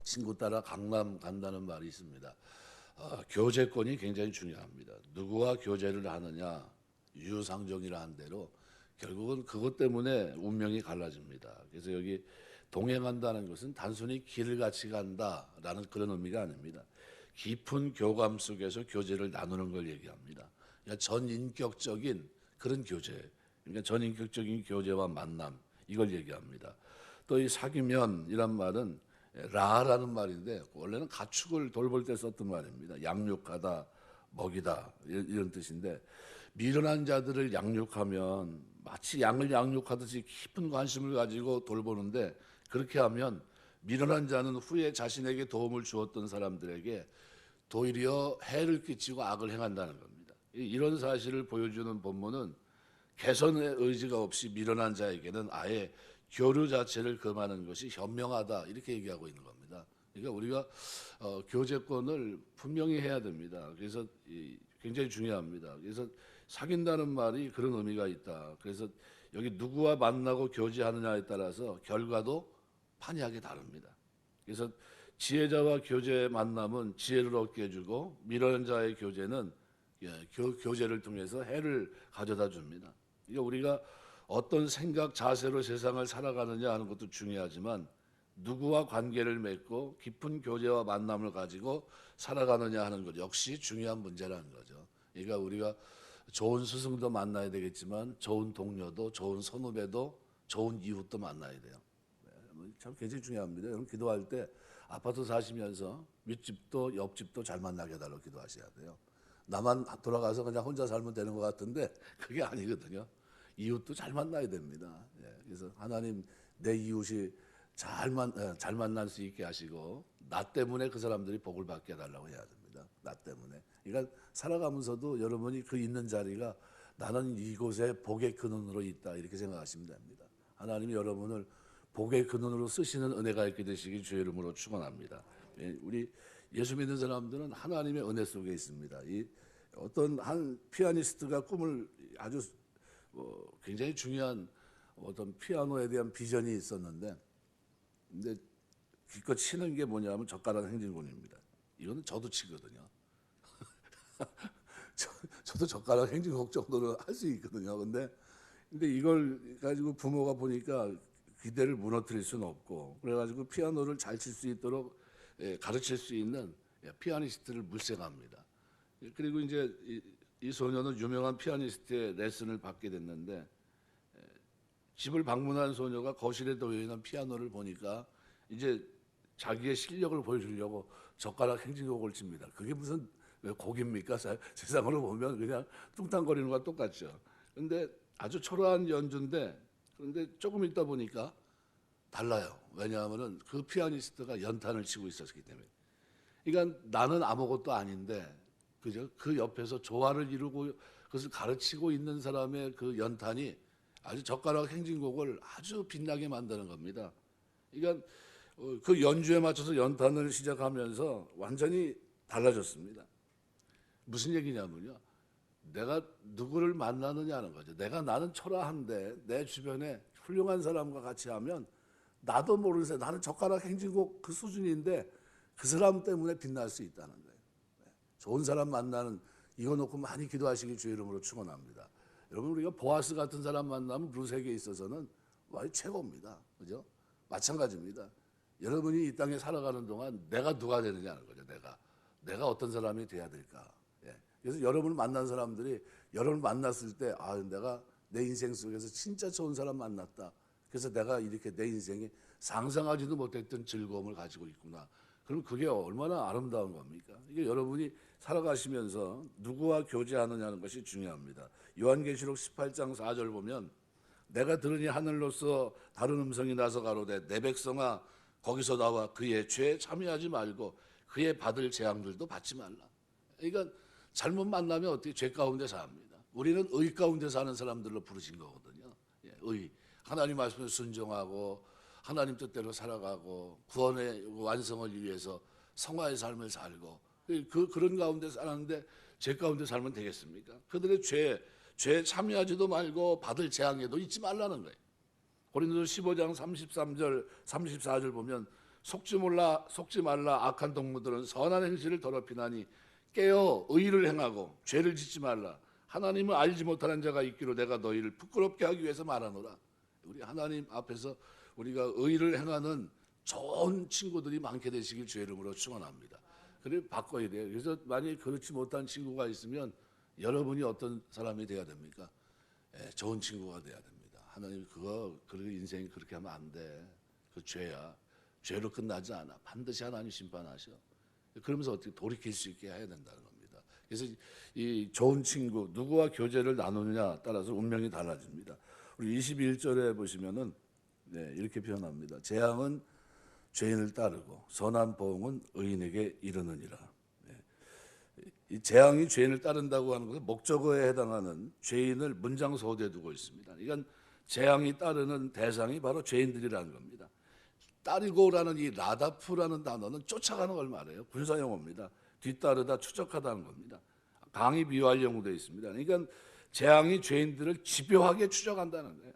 친구 따라 강남 간다는 말이 있습니다. 교제권이 굉장히 중요합니다. 누구와 교제를 하느냐, 유상종이라 한 대로 결국은 그것 때문에 운명이 갈라집니다. 그래서 여기 동행한다는 것은 단순히 길을 같이 간다라는 그런 의미가 아닙니다. 깊은 교감 속에서 교제를 나누는 걸 얘기합니다. 그러니까 전인격적인 그런 교제, 그러니까 전인격적인 교제와 만남 이걸 얘기합니다. 또 이 사귀면이란 말은 라라는 말인데 원래는 가축을 돌볼 때 썼던 말입니다. 양육하다, 먹이다 이런 뜻인데 미련한 자들을 양육하면 마치 양을 양육하듯이 깊은 관심을 가지고 돌보는데 그렇게 하면 미련한 자는 후에 자신에게 도움을 주었던 사람들에게 도리어 해를 끼치고 악을 행한다는 겁니다. 이런 사실을 보여주는 본문은 개선의 의지가 없이 미련한 자에게는 아예 교류 자체를 금하는 것이 현명하다 이렇게 얘기하고 있는 겁니다. 그러니까 우리가 교제권을 분명히 해야 됩니다. 그래서 굉장히 중요합니다. 그래서 사귄다는 말이 그런 의미가 있다. 그래서 여기 누구와 만나고 교제하느냐에 따라서 결과도 판이하게 다릅니다. 그래서 지혜자와 교제의 만남은 지혜를 얻게 해주고 미련한 자의 교제는 교제를 통해서 해를 가져다 줍니다. 이게 우리가 어떤 생각, 자세로 세상을 살아가느냐 하는 것도 중요하지만 누구와 관계를 맺고 깊은 교제와 만남을 가지고 살아가느냐 하는 것 역시 중요한 문제라는 거죠. 그러니까 우리가 좋은 스승도 만나야 되겠지만 좋은 동료도, 좋은 선후배도, 좋은 이웃도 만나야 돼요. 참 굉장히 중요합니다. 여러분 기도할 때 아파트 사시면서 윗집도 옆집도 잘 만나게 해달라고 기도하셔야 돼요. 나만 돌아가서 그냥 혼자 살면 되는 것 같은데 그게 아니거든요. 이웃도 잘 만나야 됩니다. 그래서 하나님 내 이웃이 잘 만날 수 있게 하시고 나 때문에 그 사람들이 복을 받게 해달라고 해야 됩니다. 나 때문에. 그러니까 살아가면서도 여러분이 그 있는 자리가 나는 이곳에 복의 근원으로 있다 이렇게 생각하시면 됩니다. 하나님이 여러분을 복의 근원으로 쓰시는 은혜가 있게 되시기 주의 이름으로 축원합니다. 우리 예수 믿는 사람들은 하나님의 은혜 속에 있습니다. 이 어떤 한 피아니스트가 꿈을 아주 굉장히 중요한 어떤 피아노에 대한 비전이 있었는데, 근데 기껏 치는 게 뭐냐면 젓가락 행진곡입니다. 이거는 저도 치거든요. 저도 젓가락 행진곡 정도는 할 수 있거든요. 근데 이걸 가지고 부모가 보니까 기대를 무너뜨릴 수는 없고 그래가지고 피아노를 잘 칠 수 있도록 가르칠 수 있는 피아니스트를 물색합니다. 그리고 이제 이 소녀는 유명한 피아니스트의 레슨을 받게 됐는데 집을 방문한 소녀가 거실에 놓여 있는 피아노를 보니까 이제 자기의 실력을 보여주려고 젓가락 행진곡을 칩니다. 그게 무슨 곡입니까? 세상으로 보면 그냥 뚱땅거리는 것과 똑같죠. 그런데 아주 초라한 연주인데 그런데 조금 있다 보니까 달라요. 왜냐하면은 그 피아니스트가 연탄을 치고 있었기 때문에. 그러니까 나는 아무것도 아닌데 그죠? 그 옆에서 조화를 이루고 그것을 가르치고 있는 사람의 그 연탄이 아주 젓가락 행진곡을 아주 빛나게 만드는 겁니다. 그러니까 그 연주에 맞춰서 연탄을 시작하면서 완전히 달라졌습니다. 무슨 얘기냐면요. 내가 누구를 만나느냐는 거죠. 나는 초라한데 내 주변에 훌륭한 사람과 같이 하면 나도 모르는 새 나는 젓가락 행진곡 그 수준인데 그 사람 때문에 빛날 수 있다는 거예요. 좋은 사람 만나는 이거 놓고 많이 기도하시길 주의 이름으로 축원합니다. 여러분 우리가 보아스 같은 사람 만나면 루세계에 있어서는 최고입니다. 그죠? 마찬가지입니다. 여러분이 이 땅에 살아가는 동안 내가 누가 되느냐는 거죠. 내가 어떤 사람이 돼야 될까? 그래서 여러분을 만난 사람들이 여러분을 만났을 때 내가 내 인생 속에서 진짜 좋은 사람 만났다. 그래서 내가 이렇게 내 인생에 상상하지도 못했던 즐거움을 가지고 있구나. 그럼 그게 얼마나 아름다운 겁니까? 이게 여러분이 살아가시면서 누구와 교제하느냐는 것이 중요합니다. 요한계시록 18장 4절 보면 내가 들으니 하늘로서 다른 음성이 나서 가로되 내 백성아 거기서 나와 그의 죄에 참여하지 말고 그의 받을 재앙들도 받지 말라. 그러니까 잘못 만나면 어떻게 죄 가운데 삽니다. 우리는 의 가운데 사는 사람들로 부르신 거거든요. 의. 하나님 말씀에 순종하고 하나님 뜻대로 살아가고 구원의 완성을 위해서 성화의 삶을 살고 그런 가운데 사는데 죄 가운데 살면 되겠습니까? 그들의 죄에 참여하지도 말고 받을 재앙에도 잊지 말라는 거예요. 고린도서 15장 33절 34절 보면 속지 말라. 악한 동무들은 선한 행실을 더럽히나니 깨어 의를 행하고 죄를 짓지 말라. 하나님을 알지 못하는 자가 있기로 내가 너희를 부끄럽게 하기 위해서 말하노라. 우리 하나님 앞에서 우리가 의를 행하는 좋은 친구들이 많게 되시길 주의 이름으로 축원합니다. 그래 바꿔야 돼요. 그래서 만약에 그렇지 못한 친구가 있으면 여러분이 어떤 사람이 돼야 됩니까? 좋은 친구가 돼야 됩니다. 하나님 그렇게 인생이 그렇게 하면 안 돼. 그 죄야. 죄로 끝나지 않아. 반드시 하나님 심판하셔. 그러면서 어떻게 돌이킬 수 있게 해야 된다는 겁니다. 그래서 이 좋은 친구 누구와 교제를 나누느냐 따라서 운명이 달라집니다. 우리 21절에 보시면은 이렇게 표현합니다. 재앙은 죄인을 따르고 선한 보응은 의인에게 이르느니라. 이 재앙이 죄인을 따른다고 하는 것은 목적어에 해당하는 죄인을 문장 소대에 두고 있습니다. 이건 재앙이 따르는 대상이 바로 죄인들이라는 겁니다. 따르고라는 이 라다프라는 단어는 쫓아가는 걸 말해요. 군사용어입니다. 뒤따르다, 추적하다는 겁니다. 강히 비유하려고 되어 있습니다. 그러니까 재앙이 죄인들을 집요하게 추적한다는 거예요.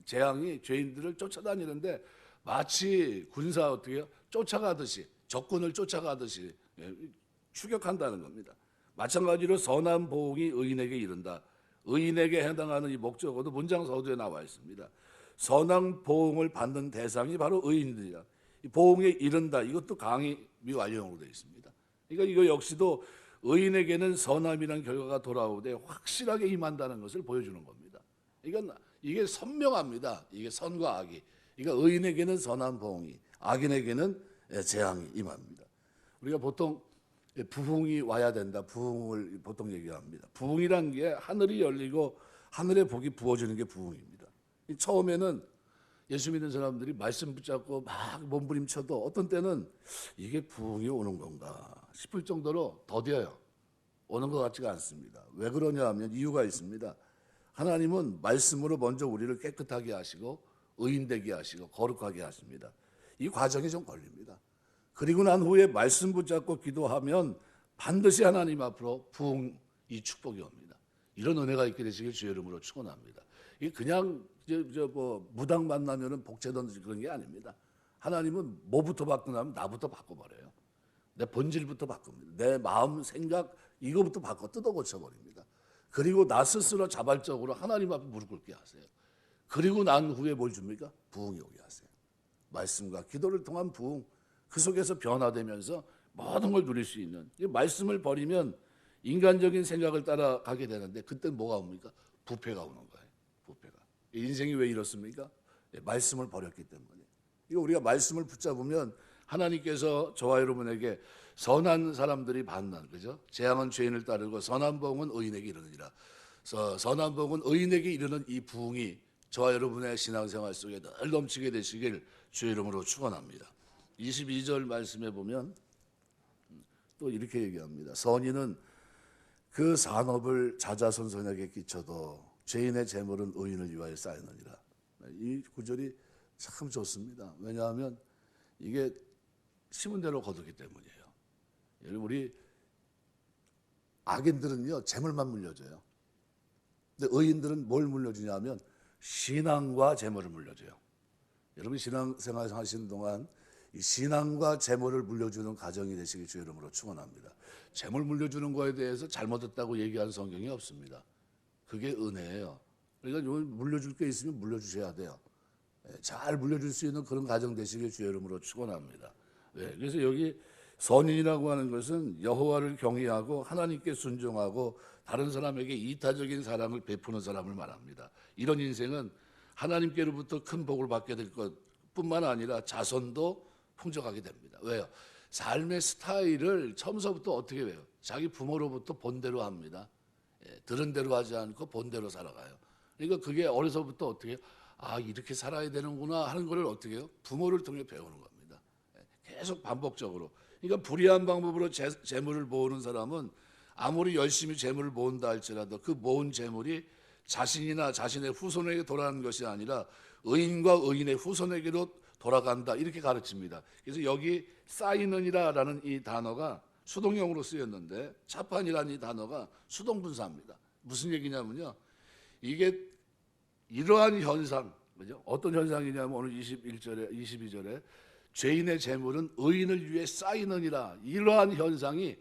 재앙이 죄인들을 쫓아다니는데 마치 군사 어떻게요? 쫓아가듯이 적군을 쫓아가듯이 추격한다는 겁니다. 마찬가지로 선한 보응이 의인에게 이른다. 의인에게 해당하는 이 목적어도 문장 서두에 나와 있습니다. 선한 보응을 받는 대상이 바로 의인들이야. 이 보응에 이른다. 이것도 강히 미완료형으로 되어 있습니다. 그러니까 이거 역시도 의인에게는 선함이라는 결과가 돌아오되 확실하게 임한다는 것을 보여주는 겁니다. 이게 선명합니다. 이게 선과 악이. 그러니까 의인에게는 선한 보응이, 악인에게는 재앙이 임합니다. 우리가 보통 부흥이 와야 된다. 부흥을 보통 얘기합니다. 부흥이란 게 하늘이 열리고 하늘의 복이 부어지는 게 부흥입니다. 처음에는 예수 믿는 사람들이 말씀 붙잡고 막 몸부림쳐도 어떤 때는 이게 부흥이 오는 건가 싶을 정도로 더뎌요. 오는 것 같지가 않습니다. 왜 그러냐 하면 이유가 있습니다. 하나님은 말씀으로 먼저 우리를 깨끗하게 하시고 의인되게 하시고 거룩하게 하십니다. 이 과정이 좀 걸립니다. 그리고 난 후에 말씀 붙잡고 기도하면 반드시 하나님 앞으로 부흥 이 축복이 옵니다. 이런 은혜가 있게 되시길 주의 이름으로 축원합니다. 이게 그냥 뭐 무당 만나면은 복채던 그런 게 아닙니다. 하나님은 뭐부터 바꾸냐면 나부터 바꿔버려요. 내 본질부터 바꿉니다. 내 마음, 생각 이거부터 바꿔 뜯어 고쳐버립니다. 그리고 나 스스로 자발적으로 하나님 앞에 무릎 꿇게 하세요. 그리고 난 후에 뭘 줍니까? 부흥이 오게 하세요. 말씀과 기도를 통한 부흥, 그 속에서 변화되면서 모든 걸 누릴 수 있는, 이 말씀을 버리면 인간적인 생각을 따라가게 되는데 그때 뭐가 옵니까? 부패가 오는 거예요. 부패가. 인생이 왜 이렇습니까? 말씀을 버렸기 때문에. 이거 우리가 말씀을 붙잡으면 하나님께서 저와 여러분에게 선한 사람들이 받는, 그죠? 재앙은 죄인을 따르고 선한 복은 의인에게 이르느니라. 선한 복은 의인에게 이르는 이 부흥이 저와 여러분의 신앙생활 속에 늘 넘치게 되시길 주의 이름으로 축원합니다. 22절 말씀에 보면 또 이렇게 얘기합니다. 선인은 그 산업을 자자손손에게 끼쳐도 죄인의 재물은 의인을 위하여 쌓이느니라. 이 구절이 참 좋습니다. 왜냐하면 이게 심은 대로 거두기 때문이에요. 우리 악인들은요 재물만 물려줘요. 근데 의인들은 뭘 물려주냐면 신앙과 재물을 물려줘요. 여러분 신앙생활 하시는 동안 이 신앙과 재물을 물려주는 가정이 되시길 주의 이름으로 축원합니다. 재물 물려주는 거에 대해서 잘못했다고 얘기한 성경이 없습니다. 그게 은혜예요. 그러니까 물려줄 게 있으면 물려주셔야 돼요. 잘 물려줄 수 있는 그런 가정 되시길 주의 이름으로 축원합니다. 그래서 여기 선인이라고 하는 것은 여호와를 경외하고 하나님께 순종하고 다른 사람에게 이타적인 사랑을 베푸는 사람을 말합니다. 이런 인생은 하나님께로부터 큰 복을 받게 될 것뿐만 아니라 자손도 풍족하게 됩니다. 왜요? 삶의 스타일을 처음서부터 어떻게 해요? 자기 부모로부터 본대로 합니다. 들은 대로 하지 않고 본대로 살아가요. 그러니까 그게 어려서부터 어떻게 해요? 아 이렇게 살아야 되는구나 하는 것을 어떻게 해요? 부모를 통해 배우는 겁니다. 계속 반복적으로. 그러니까 불의한 방법으로 재물을 모으는 사람은 아무리 열심히 재물을 모은다 할지라도 그 모은 재물이 자신이나 자신의 후손에게 돌아가는 것이 아니라 의인과 의인의 후손에게로 돌아간다 이렇게 가르칩니다. 그래서 여기 쌓이느니라라는 이 단어가 수동형으로 쓰였는데 차판이라는 이 단어가 수동분사입니다. 무슨 얘기냐면요. 이게 이러한 현상, 그죠? 어떤 현상이냐면 오늘 21절에 22절에 죄인의 재물은 의인을 위해 쌓이느니라. 이러한 현상이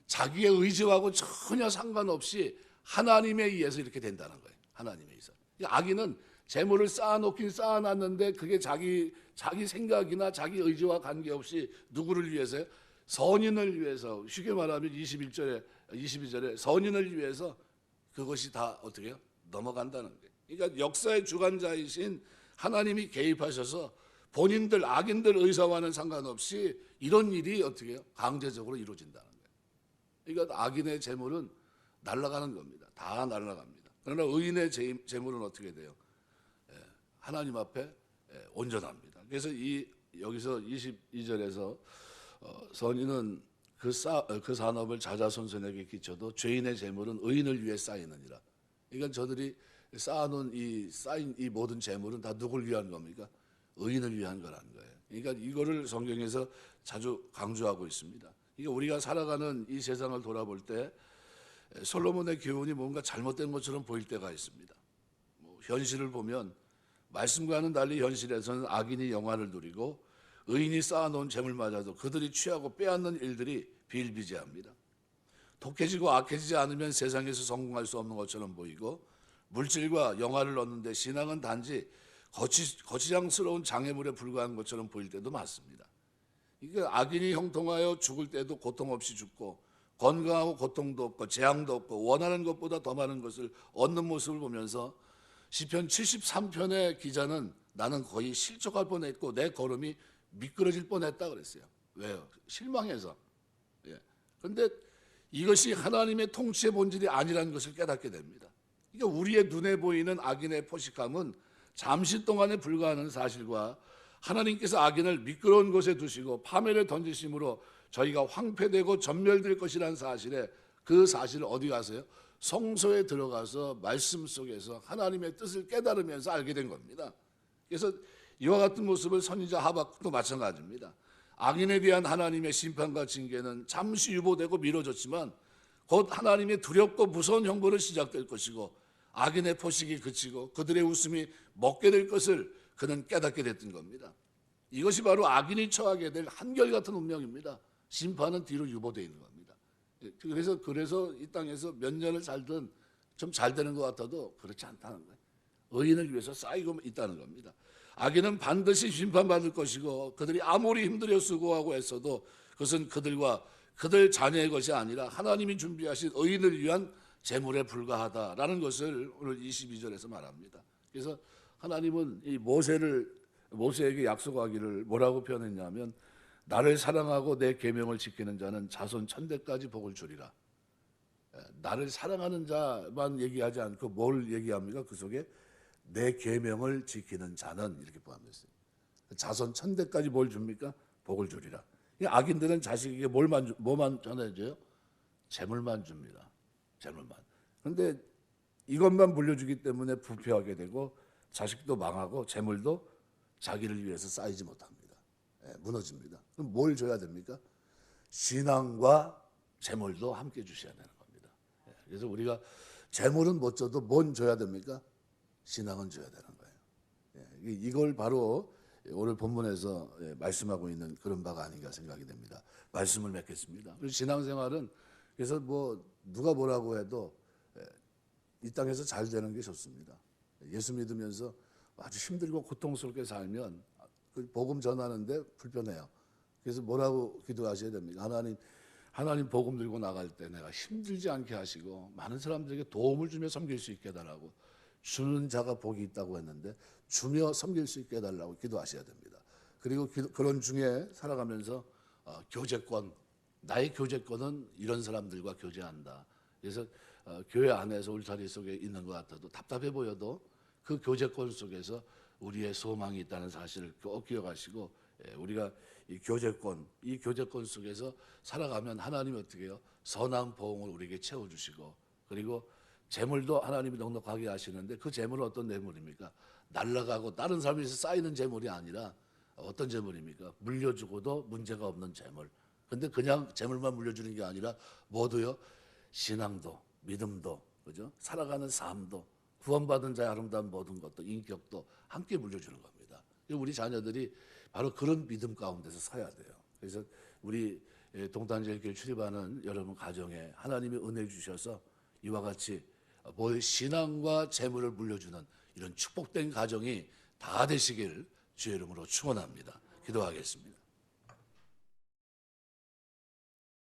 자기의 의지하고 전혀 상관없이 하나님에 의해서 이렇게 된다는 거예요. 하나님에 의해서. 악인은 재물을 쌓아놓긴 쌓아놨는데 그게 자기 생각이나 자기 의지와 관계없이 누구를 위해서요? 선인을 위해서. 쉽게 말하면 22절에 선인을 위해서 그것이 다 어떻게 해요? 넘어간다는 거예요. 그러니까 역사의 주관자이신 하나님이 개입하셔서 본인들 악인들 의사와는 상관없이 이런 일이 어떻게 해요? 강제적으로 이루어진다는 거예요. 그러니까 악인의 재물은 날아가는 겁니다. 다 날아갑니다. 그러나 의인의 재물은 어떻게 돼요? 하나님 앞에 온전합니다. 그래서 여기서 22절에서 선인은 그 산업을 자자손손에게 끼쳐도 죄인의 재물은 의인을 위해 쌓이느니라. 그러니까 저들이 쌓인 이 모든 재물은 다 누굴 위한 겁니까? 의인을 위한 거라는 거예요. 그러니까 이거를 성경에서 자주 강조하고 있습니다. 그러니까 우리가 살아가는 이 세상을 돌아볼 때 솔로몬의 교훈이 뭔가 잘못된 것처럼 보일 때가 있습니다. 현실을 보면 말씀과는 달리 현실에서는 악인이 영화를 누리고 의인이 쌓아놓은 재물마저도 그들이 취하고 빼앗는 일들이 비일비재합니다. 독해지고 악해지지 않으면 세상에서 성공할 수 없는 것처럼 보이고 물질과 영화를 얻는데 신앙은 단지 거치장스러운 장애물에 불과한 것처럼 보일 때도 많습니다. 이게 악인이 형통하여 죽을 때도 고통 없이 죽고 건강하고 고통도 없고 재앙도 없고 원하는 것보다 더 많은 것을 얻는 모습을 보면서 시편 73편의 기자는 나는 거의 실족할 뻔했고 내 걸음이 미끄러질 뻔했다 그랬어요. 왜요? 실망해서. 그런데 이것이 하나님의 통치의 본질이 아니라는 것을 깨닫게 됩니다. 그러니까 우리의 눈에 보이는 악인의 포식함은 잠시 동안에 불과하는 사실과 하나님께서 악인을 미끄러운 곳에 두시고 파멸에 던지심으로 저희가 황폐되고 전멸될 것이라는 사실에 그 사실을 어디 가서요? 성소에 들어가서 말씀 속에서 하나님의 뜻을 깨달으면서 알게 된 겁니다. 그래서 이와 같은 모습을 선지자 하박국도 마찬가지입니다. 악인에 대한 하나님의 심판과 징계는 잠시 유보되고 미뤄졌지만 곧 하나님의 두렵고 무서운 형벌은 시작될 것이고 악인의 포식이 그치고 그들의 웃음이 먹게 될 것을 그는 깨닫게 됐던 겁니다. 이것이 바로 악인이 처하게 될 한결같은 운명입니다. 심판은 뒤로 유보되어 있는 겁니다. 그래서 이 땅에서 몇 년을 살든 좀 잘 되는 것 같아도 그렇지 않다는 거예요. 의인을 위해서 쌓이고 있다는 겁니다. 악인은 반드시 심판받을 것이고 그들이 아무리 힘들여 수고하고 애써도 그것은 그들과 그들 자녀의 것이 아니라 하나님이 준비하신 의인을 위한 재물에 불과하다라는 것을 오늘 22절에서 말합니다. 그래서 하나님은 이 모세에게 약속하기를 뭐라고 표현했냐면 나를 사랑하고 내 계명을 지키는 자는 자손 천대까지 복을 주리라. 나를 사랑하는 자만 얘기하지 않고 뭘 얘기합니까? 그 속에 내 계명을 지키는 자는 이렇게 포함했어요. 자손 천대까지 뭘 줍니까? 복을 주리라. 악인들은 자식에게 뭐만 전해줘요? 재물만 줍니다. 재물만. 그런데 이것만 물려주기 때문에 부패하게 되고 자식도 망하고 재물도 자기를 위해서 쌓이지 못합니다. 무너집니다. 그럼 뭘 줘야 됩니까? 신앙과 재물도 함께 주셔야 되는 겁니다. 그래서 우리가 재물은 못 줘도 뭔 줘야 됩니까? 신앙은 줘야 되는 거예요. 이걸 바로 오늘 본문에서 말씀하고 있는 그런 바가 아닌가 생각이 됩니다. 말씀을 맺겠습니다. 신앙생활은 그래서 누가 뭐라고 해도 이 땅에서 잘 되는 게 좋습니다. 예수 믿으면서 아주 힘들고 고통스럽게 살면 그 복음 전하는데 불편해요. 그래서 뭐라고 기도하셔야 됩니까? 하나님 복음 들고 나갈 때 내가 힘들지 않게 하시고 많은 사람들에게 도움을 주며 섬길 수 있게 해달라고 주는 자가 복이 있다고 했는데 주며 섬길 수 있게 해달라고 기도하셔야 됩니다. 그리고 그런 중에 살아가면서 교제권, 나의 교제권은 이런 사람들과 교제한다. 그래서 교회 안에서 울타리 속에 있는 것 같아도 답답해 보여도 그 교제권 속에서 우리의 소망이 있다는 사실을 꼭 기억하시고 우리가 이 교제권 속에서 살아가면 하나님이 어떻게 해요? 선한 보응을 우리에게 채워주시고 그리고 재물도 하나님이 넉넉하게 하시는데 그 재물은 어떤 재물입니까? 날라가고 다른 사람에서 쌓이는 재물이 아니라 어떤 재물입니까? 물려주고도 문제가 없는 재물. 근데 그냥 재물만 물려주는 게 아니라 모두요 신앙도 믿음도 그죠? 살아가는 삶도 구원받은 자의 아름다운 모든 것도 인격도 함께 물려주는 겁니다. 우리 자녀들이 바로 그런 믿음 가운데서 서야 돼요. 그래서 우리 동탄제일교회 출입하는 여러분 가정에 하나님의 은혜 주셔서 이와 같이 신앙과 재물을 물려주는 이런 축복된 가정이 다 되시길 주의 이름으로 축원합니다. 기도하겠습니다.